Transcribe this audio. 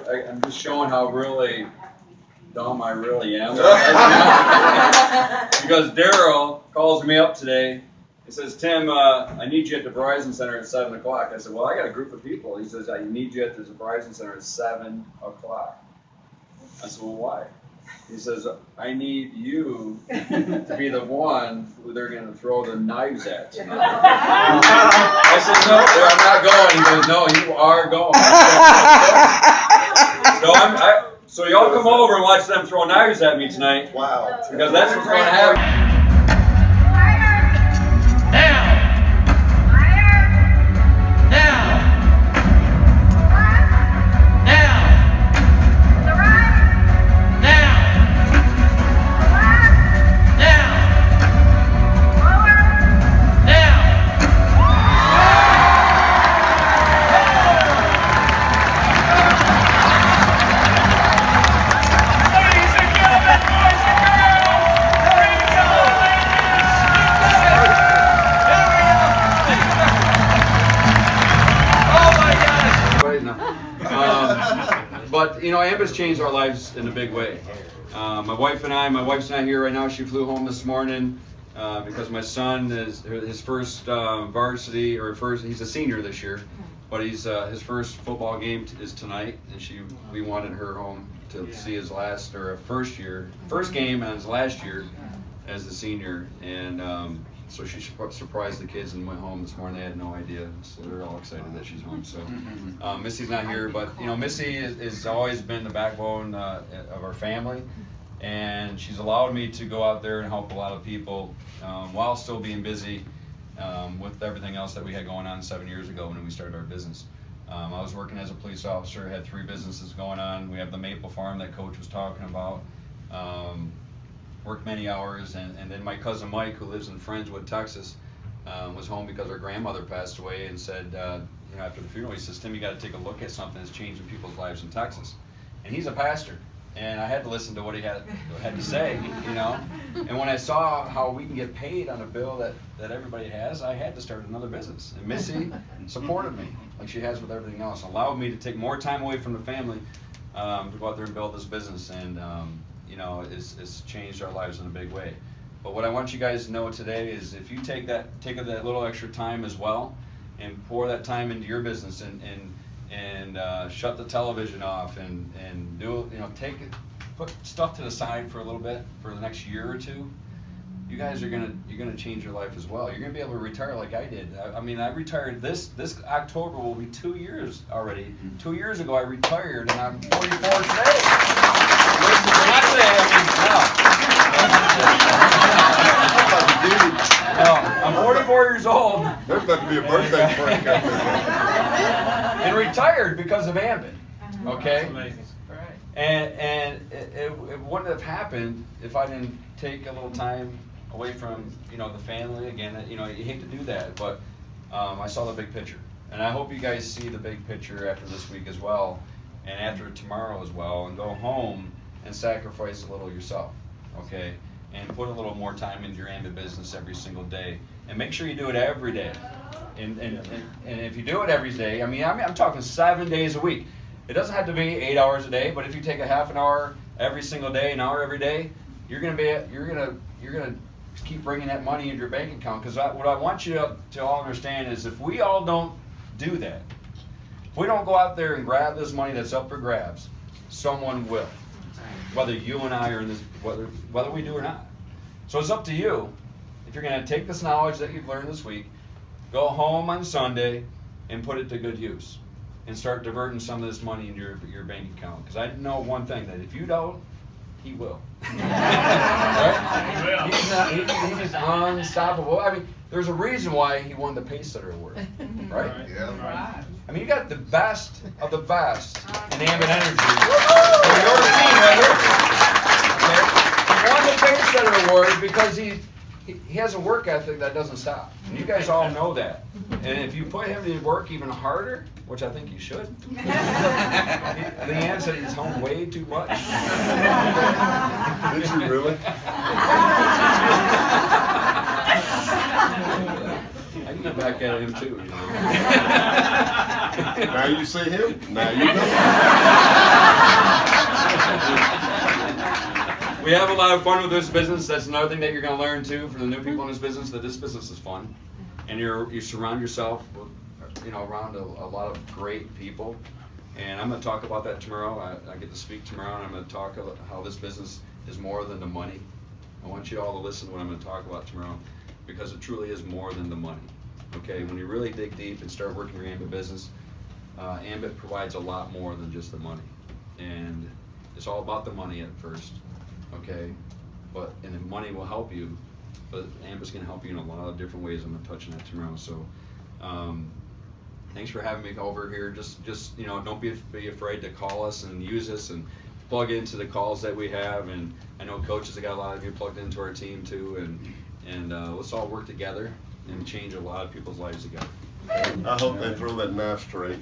I'm just showing how really dumb I really am. Because Daryl calls me up today. He says, Tim, I need you at the Verizon Center at 7 o'clock. I said, well, I got a group of people. He says, I need you at the Verizon Center at 7 o'clock. I said, well, why? He says, I need you to be the one who they're going to throw the knives at tonight. I said, no, I'm not going. He goes, no, you are going. So y'all come over and watch them throw knives at me tonight. Wow. Because that's what's going to happen. But you know, Ambit's changed our lives in a big way. My wife's not here right now. She flew home this morning because my son is his first varsity, or he's a senior this year, but his first football game is tonight, and we wanted her home to see his first game and his last year as a senior, and so she surprised the kids and went home this morning. They had no idea, so they're all excited that she's home. So Missy's not here, but you know, Missy has always been the backbone of our family, and she's allowed me to go out there and help a lot of people while still being busy with everything else that we had going on 7 years ago when we started our business. I was working as a police officer, had 3 businesses going on. We have the Maple Farm that Coach was talking about. Worked many hours, and then my cousin Mike, who lives in Friendswood, Texas, was home because her grandmother passed away, and said, you know, after the funeral, he says, Tim, you got to take a look at something that's changing people's lives in Texas. And he's a pastor, and I had to listen to what he had to say, you know. And when I saw how we can get paid on a bill that everybody has, I had to start another business. And Missy supported me, like she has with everything else, allowed me to take more time away from the family to go out there and build this business, and you know, it's changed our lives in a big way. But what I want you guys to know today is, if you take that little extra time as well, and pour that time into your business, and shut the television off, and do, you know, put stuff to the side for a little bit for the next year or two, you guys you're gonna change your life as well. You're gonna be able to retire like I did. I mean, I retired this October will be 2 years already. 2 years ago I retired, and I'm 44 today. I'm 44 years old. There's got to be a birthday break out there. And retired because of Ambit. Okay? And it wouldn't have happened if I didn't take a little time away from, you know, the family. Again, you know, you hate to do that, but I saw the big picture. And I hope you guys see the big picture after this week as well, and after tomorrow as well, and go home and sacrifice a little yourself, okay? And put a little more time into your Ambit business every single day, and make sure you do it every day. And if you do it every day, I mean I'm talking 7 days a week. It doesn't have to be 8 hours a day, but if you take a half an hour every single day, an hour every day, you're gonna keep bringing that money into your bank account. Because what I want you to all understand is, if we all don't do that, if we don't go out there and grab this money that's up for grabs, someone will. Whether you and I are in this, whether we do or not. So it's up to you. If you're going to take this knowledge that you've learned this week, go home on Sunday and put it to good use, and start diverting some of this money into your bank account. Because I know one thing, that if you don't, he will. Right? He's unstoppable. I mean, there's a reason why he won the Pace Setter Award, right? Yeah. I mean, you got the best of the best in Ambit Energy. And your team right here. Okay? He won the Pace Setter Award because he has a work ethic that doesn't stop. And you guys all know that. And if you put him to work even harder, which I think you should, Leanne said he's home way too much. Did you really? I can get back at him too, you know. Now you see him, now you know. we have a lot of fun with this business. That's another thing that you're going to learn too for the new people in this business, that this business is fun. And you surround yourself with, around a lot of great people. And I'm going to talk about that tomorrow. I get to speak tomorrow, and I'm going to talk about how this business is more than the money. I want you all to listen to what I'm going to talk about tomorrow, because it truly is more than the money. Okay, when you really dig deep and start working your Ambit business, Ambit provides a lot more than just the money. And it's all about the money at first, okay? And the money will help you, but Ambit's going to help you in a lot of different ways. I'm going to touch on that tomorrow. So, thanks for having me over here. Just don't be afraid to call us and use us and plug into the calls that we have. And I know coaches have got a lot of you plugged into our team too. And let's all work together and change a lot of people's lives together. I hope they throw that knife straight.